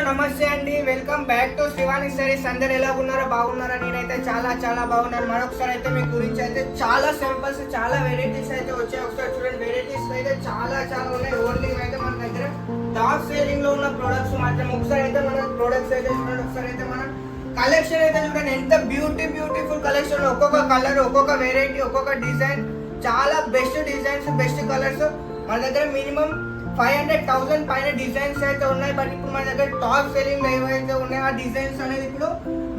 నమస్తే అండి. Welcome back to Srivani saris. అందరు ఎలా ఉన్నారో బాగున్నారా? నేనైతే చాలా బాగున్నాను. మరొకసారి అయితే మీ గురించి అయితే చాలా సింపుల్స్, చాలా వెరైటీస్ అయితే వచ్చాయి. ఒకసారి చూడండి, వెరైటీస్ అయితే చాలా ఉన్నాయి. ఓన్లీ అయితే మన దగ్గర టాప్ సేలింగ్ లో ఉన్న ప్రొడక్ట్స్ మాత్రం. ఒకసారి అయితే మన ప్రొడక్ట్స్ అయితే చూడండి. ఒకసారి అయితే మన కలెక్షన్ అయితే చూడండి, ఎంత బ్యూటిఫుల్ కలెక్షన్. ఒక్కొక్క కలర్, ఒక్కొక్క వెరైటీ, ఒక్కొక్క డిజైన్, చాలా బెస్ట్ డిజైన్స్, బెస్ట్ కలర్స్. మన దగ్గర మినిమం 500,000 పైన డిజైన్స్ అయితే ఉన్నాయి. బట్ ఇప్పుడు మన దగ్గర టాప్ సెల్లింగ్ ఏవైతే ఉన్నాయో ఆ డిజైన్స్ అనేది ఇప్పుడు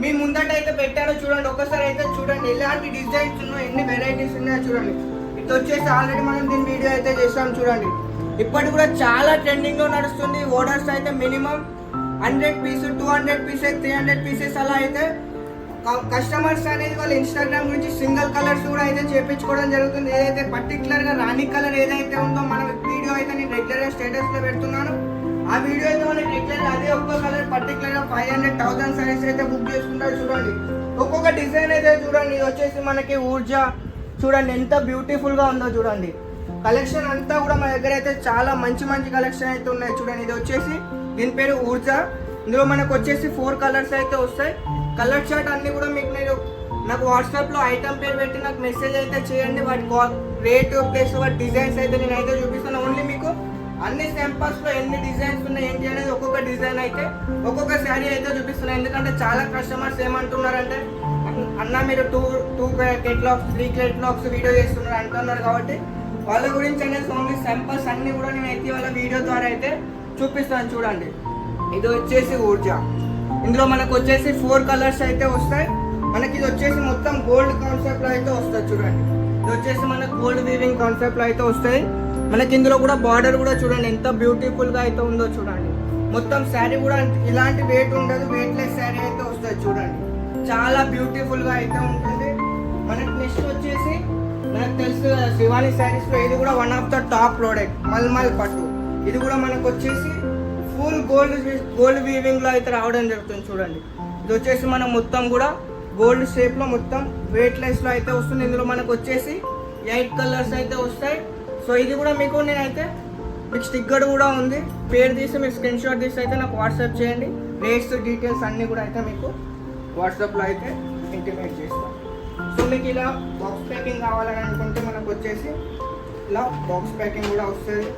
మీ ముందట అయితే పెట్టారో చూడండి. ఒకసారి అయితే చూడండి ఎలాంటి డిజైన్స్ ఉన్నాయో, ఎన్ని వెరైటీస్ ఉన్నాయో చూడండి. ఇది వచ్చేసి ఆల్రెడీ మనం దీని వీడియో అయితే చేస్తాం చూడండి. ఇప్పటి కూడా చాలా ట్రెండింగ్ లో నడుస్తుంది. ఆర్డర్స్ అయితే మినిమం 100 పీసెస్, 200 పీసెస్, 300 పీసెస్ అలా అయితే కస్టమర్స్ అనేది వాళ్ళ ఇన్స్టాగ్రామ్ నుంచి సింగిల్ కలర్స్ కూడా అయితే చేపించుకోవడం జరుగుతుంది. ఏదైతే పర్టికులర్ గా రాణి కలర్ ఏదైతే ఉందో మన వీడియో అయితే నేను రెగ్యులర్ గా స్టేటస్ లో పెడుతున్నాను. ఆ వీడియో అయితే మనకి రెగ్యులర్ అదే ఒక్క కలర్ పర్టికులర్ గా 500,000 సారీస్ అయితే బుక్ చేసుకుంటారు చూడండి. ఒక్కొక్క డిజైన్ అయితే చూడండి. ఇది వచ్చేసి మనకి ఊర్జా చూడండి, ఎంత బ్యూటిఫుల్ గా ఉందో చూడండి. కలెక్షన్ అంతా కూడా మన దగ్గర అయితే చాలా మంచి కలెక్షన్ అయితే ఉన్నాయి చూడండి. ఇది వచ్చేసి దీని పేరు ఊర్జా. ఇందులో మనకు వచ్చేసి 4 కలర్స్ అయితే వస్తాయి. కలర్ చార్ట్ అన్ని కూడా మీకు నేను నాకు వాట్సాప్ లో ఐటమ్ పేరు పెట్టి నాకు మెసేజ్ అయితే చేయండి. వాటి రేట్ ప్లస్ వాటి డిజైన్స్ అయితే నేను అయితే చూపిస్తాను. ఓన్లీ మీకు అన్ని శాంపల్స్ లో ఎన్ని డిజైన్స్ ఉన్నాయి ఏంటి అనేది ఒక్కొక్క డిజైన్ అయితే ఒక్కొక్క శారీ అయితే చూపిస్తున్నాను. ఎందుకంటే చాలా కస్టమర్స్ ఏమంటున్నారంటే అన్న మీరు టూ కేటలాగ్స్ 3 కేటలాగ్స్ వీడియో చేస్తున్నారు అంటున్నారు. కాబట్టి వాళ్ళ గురించి అనేది ఓన్లీ శాంపల్స్ అన్ని కూడా నేను అయితే వాళ్ళ వీడియో ద్వారా అయితే చూపిస్తాను చూడండి. ఇది వచ్చేసి ఊర్జా. ఇందులో మనకు వచ్చేసి 4 కలర్స్ అయితే వస్తాయి. మనకి ఇది వచ్చేసి మొత్తం గోల్డ్ కాన్సెప్ట్ లో అయితే వస్తుంది చూడండి. ఇది వచ్చేసి మనకు గోల్డ్ వీవింగ్ కాన్సెప్ట్ లో అయితే వస్తాయి. మనకి ఇందులో కూడా బార్డర్ కూడా చూడండి ఎంత బ్యూటిఫుల్ గా అయితే ఉందో చూడండి. మొత్తం శారీ కూడా ఇలాంటి వెయిట్ ఉండదు, వెయిట్ లెస్ శారీ అయితే వస్తుంది చూడండి. చాలా బ్యూటిఫుల్ గా అయితే ఉంటుంది. మనకి నెక్స్ట్ వచ్చేసి మనకు తెలుసు శివాని శారీస్ లో ఇది కూడా one of the top product mulmul పట్టు. ఇది కూడా మనకు వచ్చేసి ఫుల్ గోల్డ్ వీవింగ్ లో అయితే రావడం జరుగుతుంది చూడండి. ఇది వచ్చేసి మనం మొత్తం కూడా గోల్డ్ షేప్ లో మొత్తం వెయిట్ లెస్ లో అయితే వస్తుంది. ఇందులో మనకు వచ్చేసి 8 కలర్స్ అయితే వస్తాయి. సో ఇది కూడా మీకు నేనైతే మీకు స్టిక్కర్ కూడా ఉంది. పేరు తీసి మీరు స్క్రీన్ షాట్ తీసి అయితే నాకు వాట్సాప్ చేయండి. రేట్స్ డీటెయిల్స్ అన్ని కూడా అయితే మీకు వాట్సాప్ లో అయితే ఇంటిమేట్ చేస్తాం. సో మీకు ఇలా బాక్స్ ప్యాకింగ్ కావాలని అనుకుంటే మనకు వచ్చేసి ఇలా బాక్స్ ప్యాకింగ్ కూడా వస్తుంది.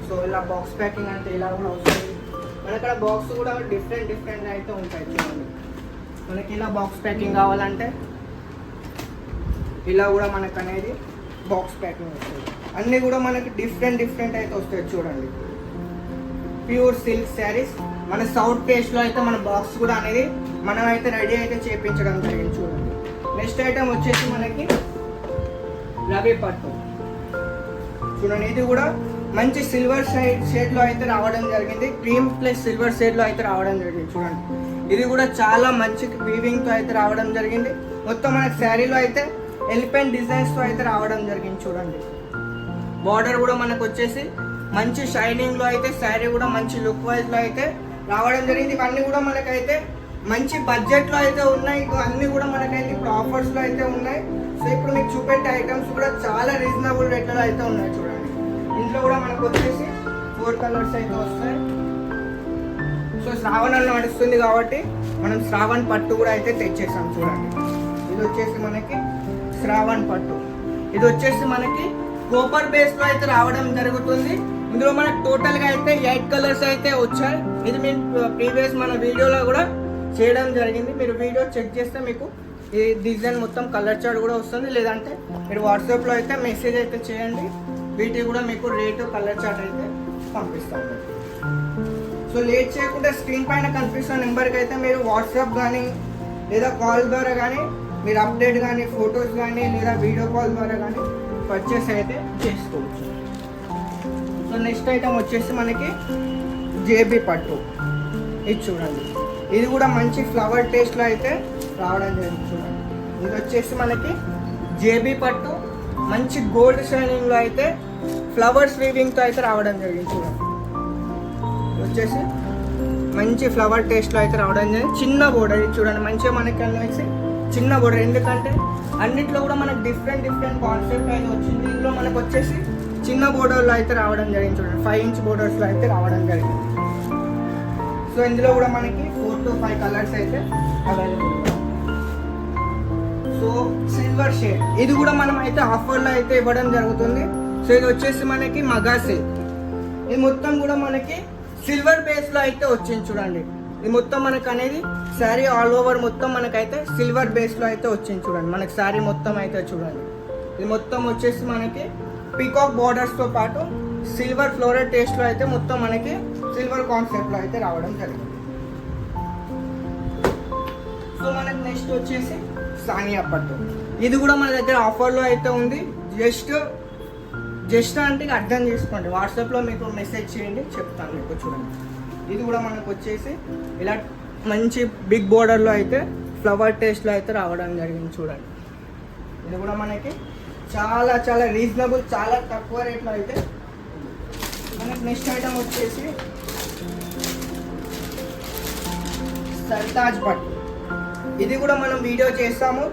సో ఇలా బాక్స్ ప్యాకింగ్ అంటే ఇలా కూడా వస్తుంది. మన ఇక్కడ బాక్స్ కూడా డిఫరెంట్ అయితే ఉంటాయి చూడండి. మనకి ఇలా బాక్స్ ప్యాకింగ్ కావాలంటే ఇలా కూడా మనకు అనేది బాక్స్ ప్యాకింగ్ వస్తుంది. అన్నీ కూడా మనకి డిఫరెంట్ అయితే వస్తాయి చూడండి. ప్యూర్ సిల్క్ శారీస్ మన సౌత్ టేస్ట్ లో అయితే మన బాక్స్ కూడా అనేది మనం అయితే రెడీ అయితే చేయించడం జరిగింది చూడండి. నెక్స్ట్ ఐటమ్ వచ్చేసి మనకి రవి పట్టు చూడండి. ఇది కూడా మంచి సిల్వర్ షేడ్ లో అయితే రావడం జరిగింది. క్రీమ్ ప్లస్ సిల్వర్ షేడ్ లో అయితే రావడం జరిగింది చూడండి. ఇది కూడా చాలా మంచి వీవింగ్ తో అయితే రావడం జరిగింది. మొత్తం మనకి శారీలో అయితే ఎలిఫెంట్ డిజైన్స్ తో అయితే రావడం జరిగింది చూడండి. బార్డర్ కూడా మనకు వచ్చేసి మంచి షైనింగ్ లో అయితే శారీ కూడా మంచి లుక్ వైజ్ లో అయితే రావడం జరిగింది. ఇవన్నీ కూడా మనకైతే మంచి బడ్జెట్ లో అయితే ఉన్నాయి. అన్ని కూడా మనకైతే ఇప్పుడు ఆఫర్స్ లో అయితే ఉన్నాయి. సో ఇప్పుడు మీకు చూపెట్టే ఐటమ్స్ కూడా చాలా రీజనబుల్ రేట్ లో అయితే ఉన్నాయి చూడండి. ఇంట్లో కూడా మనకు వచ్చేసి 4 కలర్స్ అయితే వస్తాయి. సో శ్రావణంలో నడుస్తుంది కాబట్టి మనం శ్రావణ్ పట్టు కూడా అయితే తెచ్చేసాం చూడండి. ఇది వచ్చేసి మనకి శ్రావణ్ పట్టు. ఇది వచ్చేసి మనకి కోపర్ బేస్ లో అయితే రావడం జరుగుతుంది. ఇందులో మనకి టోటల్ గా అయితే 8 కలర్స్ అయితే వచ్చాయి. ఇది మేము ప్రీవియస్ మన వీడియోలో కూడా చేయడం జరిగింది. మీరు వీడియో చెక్ చేస్తే మీకు ఈ డిజైన్ మొత్తం కలర్ చార్ట్ కూడా వస్తుంది. లేదంటే మీరు వాట్సాప్ లో అయితే మెసేజ్ అయితే చేయండి. వీటి కూడా మీకు రేటు కలర్ చార్ట్ అయితే పంపిస్తాము. సో లేట్ చేయకుండా స్క్రీన్ పైన కనిపిస్తున్న నెంబర్కి అయితే మీరు వాట్సాప్ కానీ లేదా కాల్ ద్వారా కానీ మీరు అప్డేట్ కానీ ఫొటోస్ కానీ లేదా వీడియో కాల్ ద్వారా కానీ పర్చేస్ అయితే చేసుకోవచ్చు. సో నెక్స్ట్ ఐటమ్ వచ్చేసి మనకి జేబీ పట్టు. ఇది చూడండి. ఇది కూడా మంచి ఫ్లవర్ టేస్ట్లో అయితే రావడం జరిగింది చూడండి. ఇది వచ్చేసి మనకి జేబీ పట్టు మంచి గోల్డ్ షైనింగ్ లో అయితే ఫ్లవర్స్ వీవింగ్ తో అయితే రావడం జరిగింది చూడండి. వచ్చేసి మంచి ఫ్లవర్ టేస్ట్ లో అయితే రావడం జరిగింది. చిన్న బోర్డర్ ఇది చూడండి. మంచిగా మనకి అనేసి చిన్న బోర్డర్, ఎందుకంటే అన్నిట్లో కూడా మనకు డిఫరెంట్ కాన్సెప్ట్ అయితే వచ్చింది. ఇందులో మనకు వచ్చేసి చిన్న బోర్డర్లో అయితే రావడం జరిగింది చూడండి. 5 ఇంచ్ బోర్డర్స్లో అయితే రావడం జరిగింది. సో ఇందులో కూడా మనకి 4 to 5 కలర్స్ అయితే అవైలబుల్. సో సిల్వర్ షేడ్ ఇది కూడా మనం అయితే ఆఫర్లో అయితే ఇవ్వడం జరుగుతుంది. సో ఇది వచ్చేసి మనకి మగా సిల్క్. ఇది మొత్తం కూడా మనకి సిల్వర్ బేస్లో అయితే వచ్చింది చూడండి. ఇది మొత్తం మనకు అనేది శారీ ఆల్ ఓవర్ మొత్తం మనకైతే సిల్వర్ బేస్లో అయితే వచ్చింది చూడండి. మనకి శారీ మొత్తం అయితే చూడండి. ఇది మొత్తం వచ్చేసి మనకి పీకాక్ బోర్డర్స్తో పాటు సిల్వర్ ఫ్లోరల్ టేస్ట్లో అయితే మొత్తం మనకి సిల్వర్ కాన్సెప్ట్లో అయితే రావడం జరిగింది. సో మనకి నెక్స్ట్ వచ్చేసి సానియా పట్టు. ఇది కూడా మన దగ్గర ఆఫర్లో అయితే ఉంది. జస్ట్ అంటే అర్థం చేసుకోండి, వాట్సాప్లో మీకు మెసేజ్ చేయండి, చెప్తాను మీకు. చూడండి ఇది కూడా మనకు వచ్చేసి ఇలా మంచి బిగ్ బోర్డర్లో అయితే ఫ్లవర్ టేస్ట్లో అయితే రావడం జరిగింది చూడండి. ఇది కూడా మనకి చాలా చాలా రీజనబుల్, చాలా తక్కువ రేట్లో అయితే. మనకి నెక్స్ట్ ఐటమ్ వచ్చేసి సర్తాజ్ పట్టు. ఇది కూడా మనం వీడియో చేస్తాము.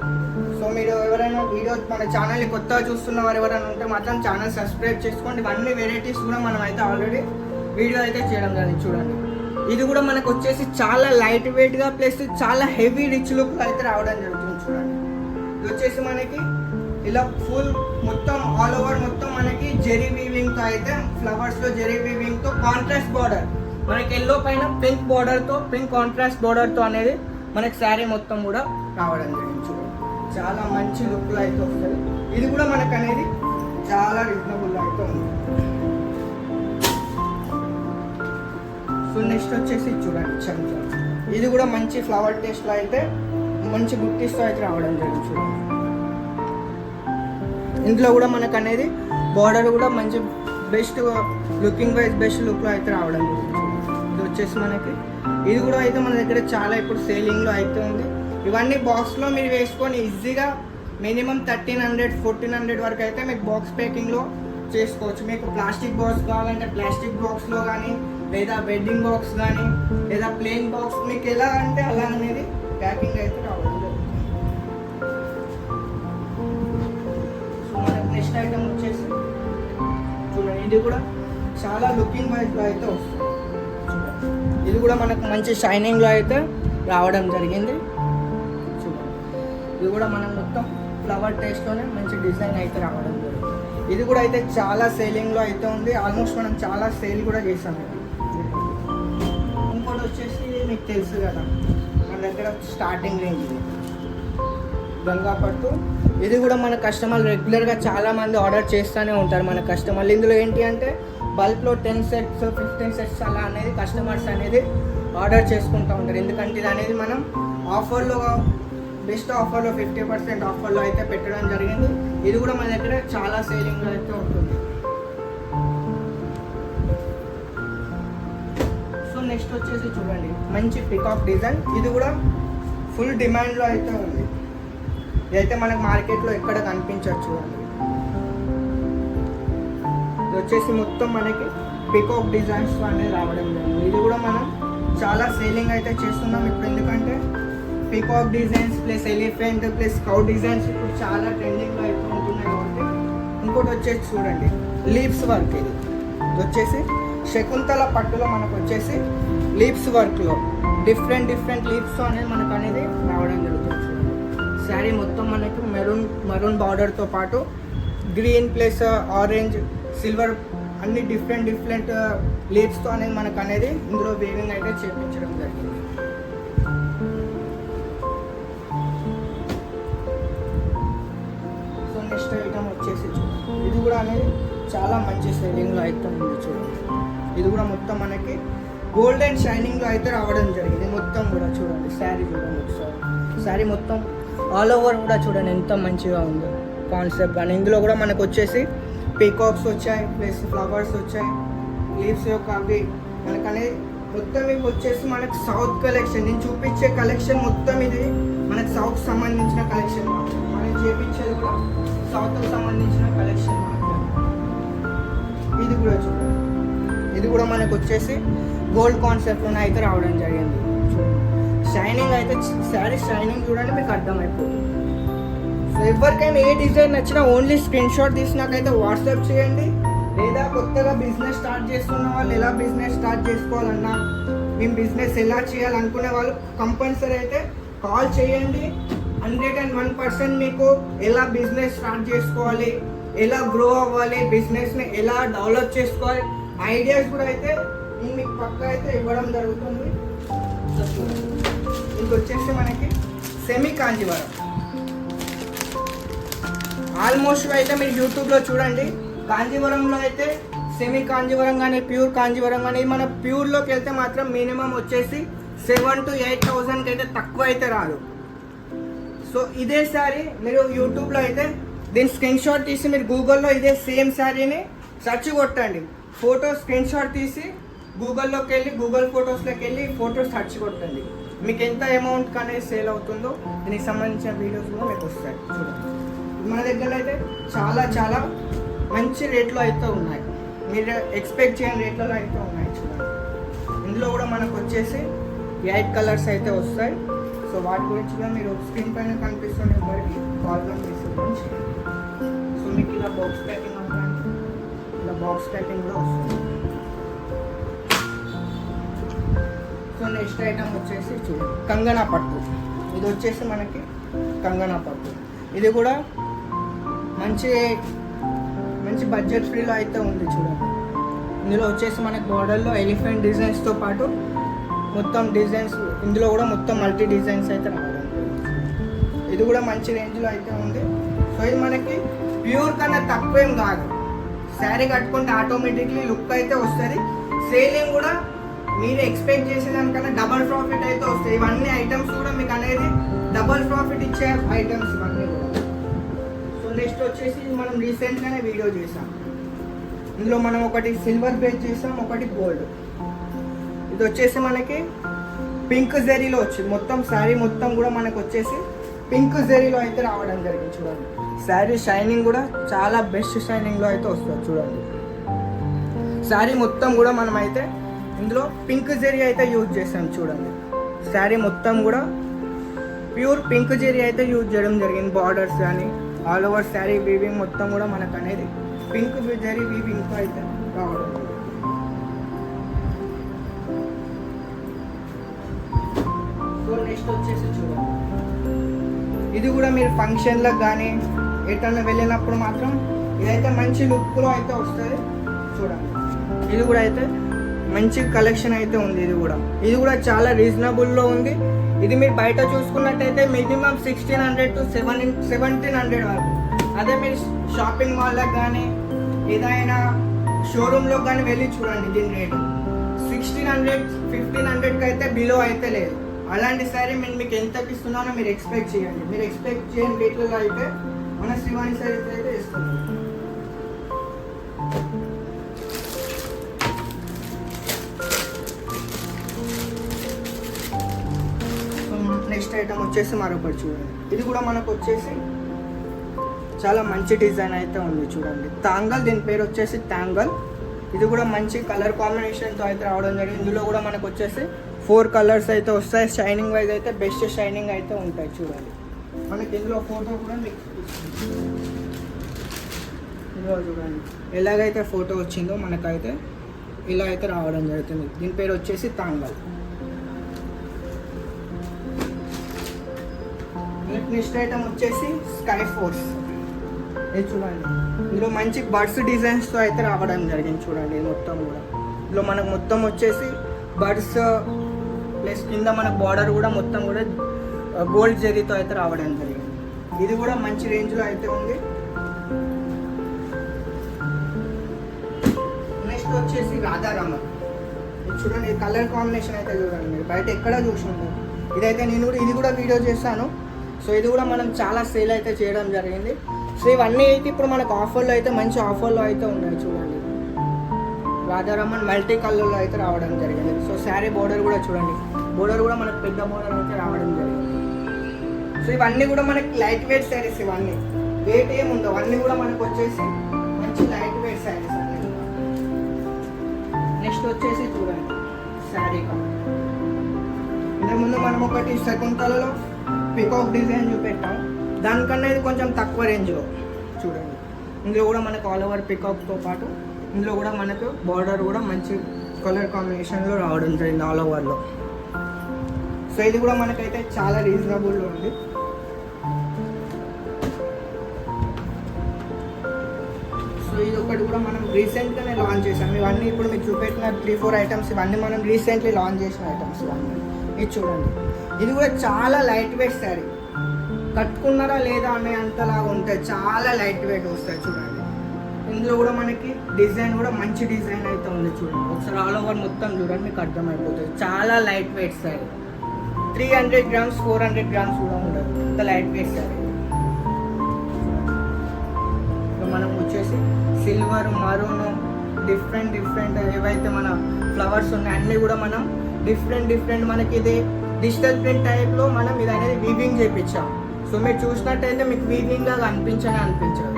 సో మీరు ఎవరైనా వీడియో మన ఛానల్ని కొత్తగా చూస్తున్న వారు ఎవరైనా ఉంటే మాత్రం ఛానల్ సబ్స్క్రైబ్ చేసుకోండి. ఇవన్నీ వెరైటీస్ కూడా మనం అయితే ఆల్రెడీ వీడియో అయితే చేయడం జరిగింది చూడండి. ఇది కూడా మనకు వచ్చేసి చాలా లైట్ వెయిట్గా ప్లస్ చాలా హెవీ రిచ్ లుక్ అయితే రావడం జరుగుతుంది చూడండి. ఇది వచ్చేసి మనకి ఇలా ఫుల్ మొత్తం ఆల్ ఓవర్ మొత్తం మనకి జెరీ వీవింగ్తో అయితే ఫ్లవర్స్లో జెరీ వీవింగ్తో కాంట్రాస్ట్ బార్డర్, మనకి ఎల్లో పైన పింక్ బార్డర్తో పింక్ కాంట్రాస్ట్ బార్డర్తో అనేది మనకి శారీ మొత్తం కూడా రావడం జరిగింది చూడండి. చాలా మంచి లుక్లో అయితే వస్తుంది. ఇది కూడా మనకు అనేది చాలా రీజనబుల్ అయితే ఉంది. సో నెక్స్ట్ వచ్చేసి చూడండి చంచా. ఇది కూడా మంచి ఫ్లవర్ టేస్ట్లో అయితే మంచి బుట్టిస్తో అయితే రావడం జరిగింది చూడండి. ఇందులో కూడా మనకు అనేది బార్డర్ కూడా మంచి బెస్ట్ లుకింగ్ వైజ్ బెస్ట్ లుక్లో అయితే రావడం జరిగింది. ఇది వచ్చేసి మనకి ఇది కూడా అయితే మన దగ్గర చాలా ఇప్పుడు సేలింగ్లో అయితే ఉంది. ఇవన్నీ బాక్స్లో మీరు వేసుకొని ఈజీగా మినిమం 1300-1400 వరకు అయితే మీకు బాక్స్ ప్యాకింగ్లో చేసుకోవచ్చు. మీకు ప్లాస్టిక్ బాక్స్ కావాలంటే ప్లాస్టిక్ బాక్స్లో కానీ, లేదా వెడ్డింగ్ బాక్స్ కానీ, లేదా ప్లెయిన్ బాక్స్, మీకు ఎలా అంటే అలా అనేది ప్యాకింగ్ అయితే రావడం జరుగుతుంది. సో మనకి నెక్స్ట్ ఐటమ్ వచ్చేసి చూడండి. ఇది కూడా చాలా లుకింగ్ వైజ్లో అయితే వస్తుంది. ఇది కూడా మనకు మంచి షైనింగ్లో అయితే రావడం జరిగింది చూడండి. ఇది కూడా మనం మొత్తం ఫ్లవర్ టేస్ట్లోనే మంచి డిజైన్ అయితే రావడం జరిగింది. ఇది కూడా అయితే చాలా సేలింగ్లో అయితే ఉంది. ఆల్మోస్ట్ మనం చాలా సేల్ కూడా చేసాం. ఇంకోటి వచ్చేసి మీకు తెలుసు కదా, మన దగ్గర స్టార్టింగ్ రేంజ్ ఇది గంగా పట్టు. ఇది కూడా మన కస్టమర్లు రెగ్యులర్గా చాలామంది ఆర్డర్ చేస్తూనే ఉంటారు మన కస్టమర్లు. ఇందులో ఏంటి అంటే బల్క్లో 10 sets 15 sets అలా అనేది కస్టమర్స్ అనేది ఆర్డర్ చేసుకుంటూ ఉంటారు. ఎందుకంటే ఇది అనేది మనం ఆఫర్లో బెస్ట్ ఆఫర్లో 50% ఆఫర్లో అయితే పెట్టడం జరిగింది. ఇది కూడా మన దగ్గర చాలా సేలింగ్లో అయితే ఉంటుంది. సో నెక్స్ట్ వచ్చేసి చూడండి మంచి పికాక్ డిజైన్. ఇది కూడా ఫుల్ డిమాండ్లో అయితే ఉంది. ఇదైతే మనకు మార్కెట్లో ఎక్కడ కనిపించదు చూడండి. ఇది వచ్చేసి మొత్తం మనకి పికాక్ డిజైన్స్ అనేది రావడం జరిగింది. ఇది కూడా మనం చాలా సేలింగ్ అయితే చేస్తున్నాం ఇప్పుడు. ఎందుకంటే peacock designs plus elephant plus cow designs ఇప్పుడు చాలా ట్రెండింగ్లో అయితే ఉంటున్నాయి కాబట్టి. ఇంకోటి వచ్చేసి చూడండి లీవ్స్ వర్క్. ఇది వచ్చేసి శకుంతల పట్టులో మనకు వచ్చేసి లీవ్స్ వర్క్లో డిఫరెంట్ లీవ్స్ అనేది మనకు అనేది రావడం జరుగుతుంది. శారీ మొత్తం మనకి మరూన్ బార్డర్తో పాటు గ్రీన్ ప్లస్ ఆరెంజ్ సిల్వర్ అన్ని డిఫరెంట్ లీవ్స్తో అనేది మనకు అనేది ఇందులో వేవింగ్ అయితే చేయించడం జరిగింది. సో నెక్స్ట్ ఐటమ్ వచ్చేసి చూడండి. ఇది కూడా అనేది చాలా మంచి సేలింగ్లో అయితే ఉంది చూడండి. ఇది కూడా మొత్తం మనకి గోల్డెన్ షైనింగ్లో అయితే రావడం జరిగింది. మొత్తం కూడా చూడండి శారీ చూడండి ఒకసారి. శారీ మొత్తం ఆల్ ఓవర్ కూడా చూడండి ఎంత మంచిగా ఉందో కాన్సెప్ట్. కానీ ఇందులో కూడా మనకు వచ్చేసి పీకాక్స్ వచ్చాయి ప్లస్ ఫ్లవర్స్ వచ్చాయి, లీవ్స్ యొక్క అవి మనకు అనేది మొత్తం ఇవి వచ్చేసి మనకు సౌత్ కలెక్షన్. నేను చూపించే కలెక్షన్ మొత్తం ఇది మనకు సౌత్ సంబంధించిన కలెక్షన్ మాత్రం. మనం చేపించేది కూడా సౌత్కి సంబంధించిన కలెక్షన్ మాత్రం. ఇది కూడా చూడండి. ఇది కూడా మనకు వచ్చేసి గోల్డ్ కాన్సెప్ట్లోనే అయితే రావడం జరిగింది. షైనింగ్ అయితే శారీ షైనింగ్ చూడండి మీకు అర్థమైపోతుంది. సో ఎవరికైనా ఏ డిజైన్ నచ్చినా ఓన్లీ స్క్రీన్ షాట్ తీసి నాకైతే వాట్సాప్ చేయండి. లేదా కొత్తగా బిజినెస్ స్టార్ట్ చేస్తున్న వాళ్ళు ఎలా బిజినెస్ స్టార్ట్ చేసుకోవాలన్నా, మేము బిజినెస్ ఎలా చేయాలనుకునే వాళ్ళు కంపల్సరీ అయితే కాల్ చేయండి. 101% మీకు ఎలా బిజినెస్ స్టార్ట్ చేసుకోవాలి, ఎలా గ్రో అవ్వాలి, బిజినెస్ని ఎలా డెవలప్ చేసుకోవాలి ఐడియాస్ కూడా అయితే నేను మీకు పక్కా అయితే ఇవ్వడం జరుగుతుంది. ఇంకొచ్చేసి మనకి సెమీ కాంజీవరం. ఆల్మోస్ట్ అయితే మీరు యూట్యూబ్లో చూడండి, కాంజీవరంలో అయితే సెమీ కాంజీవరం కానీ ప్యూర్ కాంజీవరం కానీ మన ప్యూర్లోకి వెళ్తే మాత్రం మినిమం వచ్చేసి 7,000 to 8,000 అయితే తక్కువ అయితే రాదు. సో ఇదే శారీ మీరు యూట్యూబ్లో అయితే దీని స్క్రీన్ షాట్ తీసి మీరు గూగుల్లో ఇదే సేమ్ శారీని సెర్చ్ కొట్టండి, ఫోటో స్క్రీన్ షాట్ తీసి గూగుల్లోకి వెళ్ళి గూగుల్ ఫొటోస్లోకి వెళ్ళి ఫోటో సెర్చ్ కొట్టండి. మీకు ఎంత అమౌంట్ కానీ సేల్ అవుతుందో దీనికి సంబంధించిన వీడియోస్ కూడా మీకు వస్తాయి. చూడండి మన దగ్గర అయితే చాలా చాలా మంచి రేట్లో అయితే ఉన్నాయి, మీరు ఎక్స్పెక్ట్ చేయని రేట్లలో అయితే ఉన్నాయి. చూడండి ఇందులో కూడా మనకు వచ్చేసి 8 కలర్స్ అయితే వస్తాయి. సో వాటి గురించి కూడా మీరు స్క్రీన్ పైన కనిపిస్తున్న నెంబర్కి కాల్ రిసీవ్ చేయండి. సో మీకు ఇలా బాక్స్ ప్యాకింగ్ అవ్వడానికి ఇలా బాక్స్ ప్యాకింగ్ కూడా వస్తుంది. సో నెక్స్ట్ ఐటమ్ వచ్చేసి చూడండి కంగనా పట్టు. ఇది వచ్చేసి మనకి కంగనా పట్టు. ఇది కూడా మంచి మంచి బడ్జెట్ ఫ్రీలో అయితే ఉంది. చూడండి ఇందులో వచ్చేసి మనకి బార్డర్లో ఎలిఫెంట్ డిజైన్స్తో పాటు మొత్తం డిజైన్స్, ఇందులో కూడా మొత్తం మల్టీ డిజైన్స్ అయితే రావడం. ఇది కూడా మంచి రేంజ్లో అయితే ఉంది. సో ఇది మనకి ప్యూర్ కన్నా తక్కువేం కాదు, శారీ కట్టుకుంటే ఆటోమేటిక్లీ లుక్ అయితే వస్తుంది. సేలింగ్ కూడా మీరు ఎక్స్పెక్ట్ చేసేదానికన్నా డబల్ ప్రాఫిట్ అయితే వస్తాయి. ఇవన్నీ ఐటమ్స్ కూడా మీకు అనేది డబల్ ప్రాఫిట్ ఇచ్చే ఐటమ్స్ ఇవన్నీ కూడా. సో నెక్స్ట్ వచ్చేసి మనం రీసెంట్గానే వీడియో చేసాం, ఇందులో మనం ఒకటి సిల్వర్ బేస్ చేసాం, ఒకటి గోల్డ్. ఇది వచ్చేసి మనకి పింక్ జెరీలో వచ్చింది, మొత్తం శారీ మొత్తం కూడా మనకు వచ్చేసి పింక్ జెరీలో అయితే రావడం జరిగింది. చూడండి శారీ షైనింగ్ కూడా చాలా బెస్ట్ షైనింగ్లో అయితే వస్తుంది. చూడండి శారీ మొత్తం కూడా మనం అయితే ఇందులో పింక్ జెరీ అయితే యూజ్ చేసాం. చూడండి శారీ మొత్తం కూడా ప్యూర్ పింక్ జెరీ అయితే యూజ్ చేయడం జరిగింది. బార్డర్స్ కానీ ఆల్ ఓవర్ శారీ వీవింగ్ మొత్తం కూడా మనకు అనేది పింక్ జెరీ వీవింగ్తో అయితే రావడం. సో నెక్స్ట్ వచ్చేసి చూడండి ఇది కూడా మీరు ఫంక్షన్లకు కానీ ఎటన్నా వెళ్ళినప్పుడు మాత్రం ఇదైతే మంచి లుక్లో అయితే వస్తుంది. చూడండి ఇది కూడా అయితే మంచి కలెక్షన్ అయితే ఉంది. ఇది కూడా చాలా రీజనబుల్లో ఉంది. ఇది మీరు బయట చూసుకున్నట్టయితే మినిమం 1,600 to 1,700 వరకు. అదే మీరు షాపింగ్ మాల్లకు కానీ ఏదైనా షోరూంలో కానీ వెళ్ళి చూడండి, దీని రేటు 1,600, 1,500కి అయితే బిలో అయితే లేదు. అలాంటి సారీ నేను మీకు ఎంతకి ఇస్తున్నానో మీరు ఎక్స్పెక్ట్ చేయండి. మీరు ఎక్స్పెక్ట్ చేయని రేట్లలో అయితే మన శ్రీవాణి సారీస్ అయితే ఇస్తున్నాం. నెక్స్ట్ ఐటమ్ వచ్చేసి మరొకటి చూడండి, ఇది కూడా మనకు వచ్చేసి చాలా మంచి డిజైన్ అయితే ఉంది. చూడండి తాంగల్, దీని పేరు వచ్చేసి తాంగల్. ఇది కూడా మంచి కలర్ కాంబినేషన్తో అయితే రావడం జరిగింది. ఇందులో కూడా మనకు వచ్చేసి 4 కలర్స్ అయితే వస్తాయి. షైనింగ్ వైజ్ అయితే బెస్ట్ షైనింగ్ అయితే ఉంటాయి. చూడండి మనకి ఇందులో ఫోటో కూడా మీకు ఇందులో చూడండి ఎలాగైతే ఫోటో వచ్చిందో మనకైతే ఇలా అయితే రావడం జరుగుతుంది. దీని పేరు వచ్చేసి తాంగల్. నెక్స్ట్ ఐటమ్ వచ్చేసి స్కై ఫోర్స్. ఇది చూడండి ఇందులో మంచి బర్డ్స్ డిజైన్స్తో అయితే రావడం జరిగింది. చూడండి ఇది మొత్తం కూడా ఇందులో మనకు మొత్తం వచ్చేసి బర్డ్స్ ప్లస్ కింద మనకు బార్డర్ కూడా మొత్తం కూడా గోల్డ్ జరీతో అయితే రావడం జరిగింది. ఇది కూడా మంచి రేంజ్లో అయితే ఉంది. నెక్స్ట్ వచ్చేసి రాధారామన్. ఇది చూడండి ఈ కలర్ కాంబినేషన్ అయితే చూడండి, మీరు బయట ఎక్కడ చూసినాము. ఇదైతే నేను కూడా ఇది కూడా వీడియో చేశాను. సో ఇది కూడా మనం చాలా సేల్ అయితే చేయడం జరిగింది. సో ఇవన్నీ అయితే ఇప్పుడు మనకు ఆఫర్లో అయితే మంచి ఆఫర్లో అయితే ఉన్నాయి. చూడండి రాధారమన్ మల్టీ కలర్లో అయితే రావడం జరిగింది. సో శారీ బోర్డర్ కూడా చూడండి, బోర్డర్ కూడా మనకు పెద్ద బోర్డర్ అయితే రావడం జరిగింది. సో ఇవన్నీ కూడా మనకి లైట్ వెయిట్ శారీస్, ఇవన్నీ వెయిట్ ఏమి ఉండవు, అన్నీ కూడా మనకు వచ్చేసి మంచి లైట్ వెయిట్ శారీస్ అన్నీ. నెక్స్ట్ వచ్చేసి చూడండి శారీ ఇంతకుముందు మనం ఒకటి శకుంతలలో పికాక్ డిజైన్ చూపెట్టాం, దానికన్నా ఇది కొంచెం తక్కువ రేంజ్లో. చూడండి ఇందులో కూడా మనకు ఆల్ ఓవర్ పికాక్తో పాటు ఇందులో కూడా మనకు బార్డర్ కూడా మంచి కలర్ కాంబినేషన్లో రావడం జరిగింది ఆల్ ఓవర్లో. సో ఇది కూడా మనకైతే చాలా రీజనబుల్లో ఉంది. సో ఇది ఒకటి కూడా మనం రీసెంట్గానే లాంచ్ చేసాం. ఇవన్నీ ఇప్పుడు మీకు చూపెట్టిన 3-4 ఐటమ్స్ ఇవన్నీ మనం రీసెంట్లీ లాంచ్ చేసిన ఐటమ్స్ ఇవన్నీ. ఇది చూడండి, ఇది కూడా చాలా లైట్ వెయిట్ శారీ, కట్టుకున్నారా లేదా అనే అంతలాగా ఉంటాయి, చాలా లైట్ వెయిట్ వస్తాయి చూడండి. ఇందులో కూడా మనకి డిజైన్ కూడా మంచి డిజైన్ అయితే ఉంది చూడండి. ఒకసారి ఆల్ ఓవర్ మొత్తం చూడండి, మీకు అర్థమైపోతుంది. చాలా light weight sari, 300 grams 400 grams కూడా ఉండదు, ఇంత లైట్ వెయిట్ శారీ. మనం వచ్చేసి సిల్వర్, మరూన్, డిఫరెంట్ ఏవైతే మన ఫ్లవర్స్ ఉన్నాయి అన్నీ కూడా మనం డిఫరెంట్ మనకి ఇది డిజిటల్ ప్రింట్ టైప్లో మనం ఇది అనేది వీవింగ్ చేయించాం. సో మీరు చూసినట్టయితే మీకు వీవింగ్ లాగా అనిపించదు.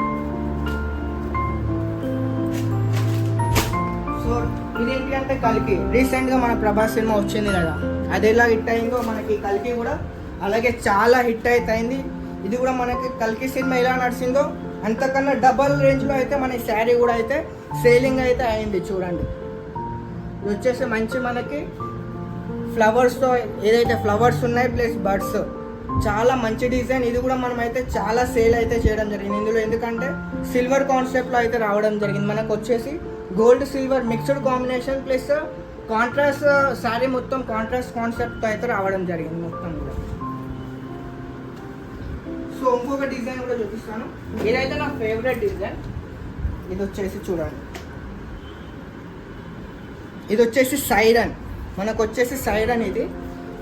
సో ఇదేంటి అంటే కల్కి, రీసెంట్గా మన ప్రభాస్ సినిమా వచ్చింది కదా, అది ఎలా హిట్ అయిందో మనకి కల్కి కూడా అలాగే చాలా హిట్ అయింది. ఇది కూడా మనకి కల్కి సినిమా ఎలా నడిచిందో అంతకన్నా డబల్ రేంజ్లో అయితే మన శారీ కూడా అయితే సేలింగ్ అయితే అయింది చూడండి. ఇది వచ్చేసి మంచి మనకి ఫ్లవర్స్తో ఏదైతే ఫ్లవర్స్ ఉన్నాయి ప్లస్ బర్డ్స్, చాలా మంచి డిజైన్. ఇది కూడా మనం అయితే చాలా సేల్ అయితే చేయడం జరిగింది ఇందులో, ఎందుకంటే సిల్వర్ కాన్సెప్ట్లో అయితే రావడం జరిగింది. మనకు వచ్చేసి gold silver mixed combination plus contrast sari మొత్తం కాంట్రాస్ట్ కాన్సెప్ట్తో అయితే రావడం జరిగింది మొత్తం కూడా. సో ఇంకొక డిజైన్ కూడా చూపిస్తాను, ఇదైతే నా ఫేవరెట్ డిజైన్. ఇది వచ్చేసి చూడండి, ఇది వచ్చేసి సైరన్, మనకు వచ్చేసి సైరన్.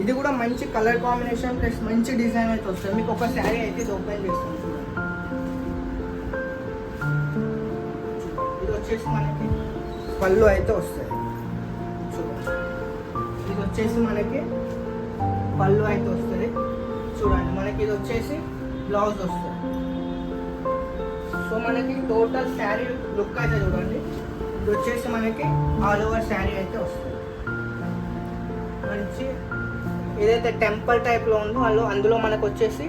ఇది కూడా మంచి కలర్ కాంబినేషన్ ప్లస్ మంచి డిజైన్ అయితే వస్తుంది. మీకు ఒక శారీ అయితే ఇది ఓపెన్ చేస్తాను చూడండి. ఇది వచ్చేసి మనకి పళ్ళు అయితే వస్తుంది చూడండి. ఇది వచ్చేసి మనకి పళ్ళు అయితే వస్తుంది చూడండి. మనకి ఇది వచ్చేసి బ్లౌజ్ వస్తుంది. సో మనకి టోటల్ శారీ లుక్ అయితే చూడండి. ఇది వచ్చేసి మనకి ఆల్ ఓవర్ శారీ అయితే వస్తుంది. మంచి ఏదైతే టెంపుల్ టైప్లో ఉందో అందులో మనకు వచ్చేసి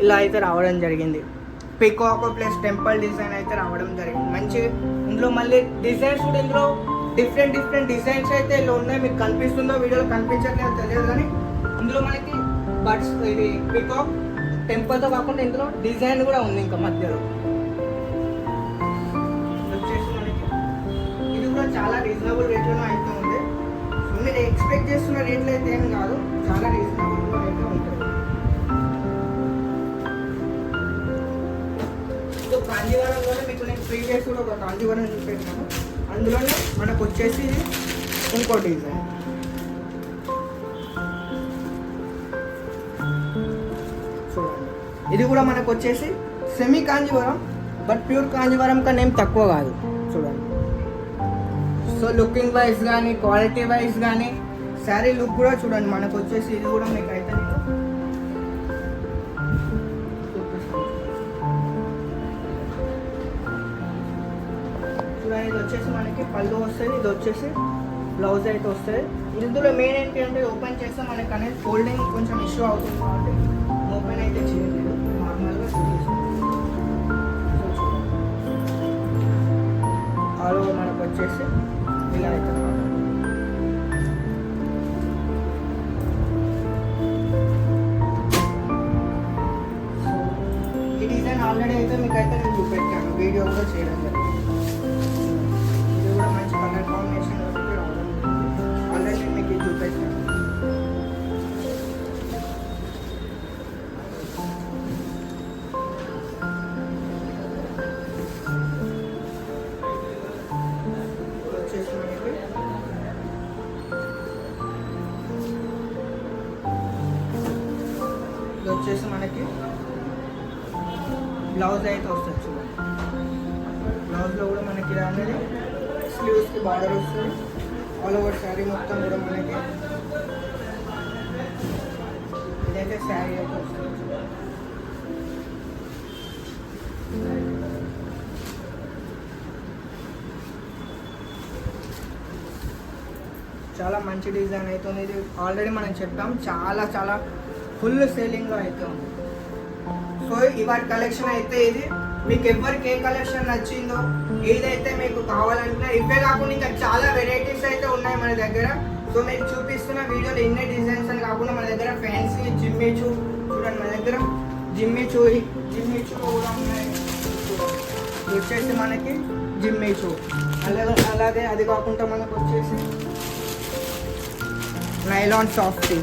ఇలా అయితే రావడం జరిగింది. పికాక్ ప్లస్ టెంపుల్ డిజైన్ అయితే రావడం జరిగింది. మంచి ఇందులో మళ్ళీ డిజైన్స్ కూడా ఇందులో డిఫరెంట్ డిజైన్స్ అయితే ఇలా ఉన్నాయి. మీకు కనిపిస్తుందో వీడియోలో కనిపించట్లేదు తెలియదు, కానీ ఇందులో మనకి బర్డ్స్ ఇది పికాక్ టెంపుల్తో కాకుండా ఇందులో డిజైన్ కూడా ఉంది ఇంకా మధ్యలో. వచ్చేసి మనకి ఇది కూడా చాలా రీజనబుల్ రేట్లోనే అయితే ఉంది. మీరు ఎక్స్పెక్ట్ చేస్తున్న రేట్లు అయితే ఏం కాదు, చాలా రీజనబుల్గా అయితే ఉంటుంది. సో కాంజీవరంలోనే మీకు నేను ప్రీవియస్ కూడా ఒక కాంజీవరం చూపెట్టాను, అందులోనే మనకు వచ్చేసి ఇంకో డిజైన్. చూడండి, ఇది కూడా మనకు వచ్చేసి semi Kanjeevaram, but pure Kanjeevaram కన్నా ఏం తక్కువ కాదు చూడండి. సో లుకింగ్ వైజ్ కానీ క్వాలిటీ వైజ్ కానీ శారీ లుక్ కూడా చూడండి. మనకు వచ్చేసి ఇది కూడా మీకు అయితే నేను చూడండి. ఇది వచ్చేసి మనకి పళ్ళు వస్తుంది, ఇది వచ్చేసి బ్లౌజ్ అయితే వస్తుంది. ఇందులో మెయిన్ ఏంటి అంటే ఓపెన్ చేస్తే మనకి అనేది ఫోల్డింగ్ కొంచెం ఇష్యూ అవుతుంది కాబట్టి ఓపెన్ అయితే చేయలేదు, నార్మల్గా ఆల్ ఓవర్ మనకు వచ్చేసి ఇలా అయితే. ఈ డిజైన్ ఆల్రెడీ అయితే మీకు అయితే నేను చూపెట్టాను, వీడియో కూడా చేయడం జరిగింది. ఇది కూడా మంచి కలర్ కాంబినేషన్ ఆల్రెడీ మీకు ఇది చూపెట్టాను. ఇది వచ్చేసి మనకి బ్లౌజ్ అయితే వస్తుంది చూడండి. బ్లౌజ్లో కూడా మనకి ఇలా అనేది స్లీవ్స్కి బార్డర్ వస్తుంది. ఆల్ ఓవర్ శారీ మొత్తం కూడా మనకి ఇదైతే శారీ అయితే వస్తుంది. చాలా మంచి డిజైన్ అయితే ఉంది. ఇది ఆల్రెడీ మనం చెప్పాం, చాలా ఫుల్ సేలింగ్లో అయితే ఉంది. సో ఇవాటి కలెక్షన్ అయితే ఇది. మీకు ఎవరికి ఏ కలెక్షన్ నచ్చిందో ఏదైతే మీకు కావాలనుకున్నా ఇవే కాకుండా ఇంకా చాలా వెరైటీస్ అయితే ఉన్నాయి మన దగ్గర. సో మీకు చూపిస్తున్న వీడియోలో ఇన్ని డిజైన్స్ అని కాకుండా మన దగ్గర ఫ్యాన్సీ జిమ్మి చూ చూడండి, మన దగ్గర జిమ్మి చూ కూడా ఉన్నాయి. ఇది వచ్చేసి మనకి జిమ్మి చూ, అలాగే అది కాకుండా మనకు వచ్చేసి నైలాన్ సాఫ్టీ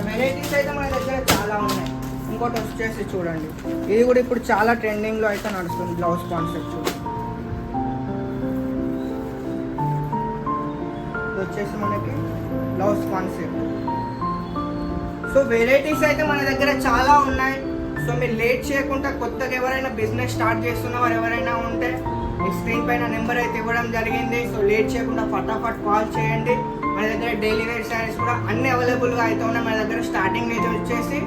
వెరైటీస్ అయితే మన దగ్గర చాలా ఉన్నాయి. ఇంకోటి వచ్చేసి చూడండి, ఇది కూడా ఇప్పుడు చాలా ట్రెండింగ్లో అయితే నడుస్తుంది, బ్లౌజ్ కాన్సెప్ట్. ఇది వచ్చేసి మనకి బ్లౌజ్ కాన్సెప్ట్. సో వెరైటీస్ అయితే మన దగ్గర చాలా ఉన్నాయి. సో మీరు లేట్ చేయకుండా కొత్తగా ఎవరైనా బిజినెస్ స్టార్ట్ చేస్తున్న వారు ఎవరైనా ఉంటే మీ స్క్రీన్ పైన నెంబర్ అయితే ఇవ్వడం జరిగింది. సో లేట్ చేయకుండా ఫటాఫట్ కాల్ చేయండి. మన దగ్గర డైలీ వేర్ శారీస్ కూడా అన్ని అవైలబుల్గా అయితే ఉన్నాయి. మన దగ్గర స్టార్టింగ్ రేంజ్ వచ్చేసి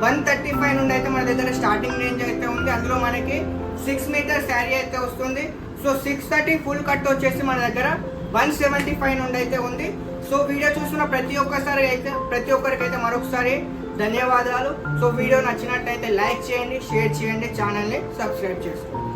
135 నుండి అయితే మన దగ్గర స్టార్టింగ్ రేంజ్ అయితే ఉంది. అందులో మనకి 6 మీటర్ శారీ అయితే వస్తుంది. సో 630 ఫుల్ కట్ వచ్చేసి మన దగ్గర 175 నుండి అయితే ఉంది. సో వీడియో చూస్తున్న ప్రతి ఒక్కరికైతే మరొకసారి ధన్యవాదాలు. సో వీడియో నచ్చినట్టయితే లైక్ చేయండి, షేర్ చేయండి, ఛానల్ని సబ్స్క్రైబ్ చేసుకోండి.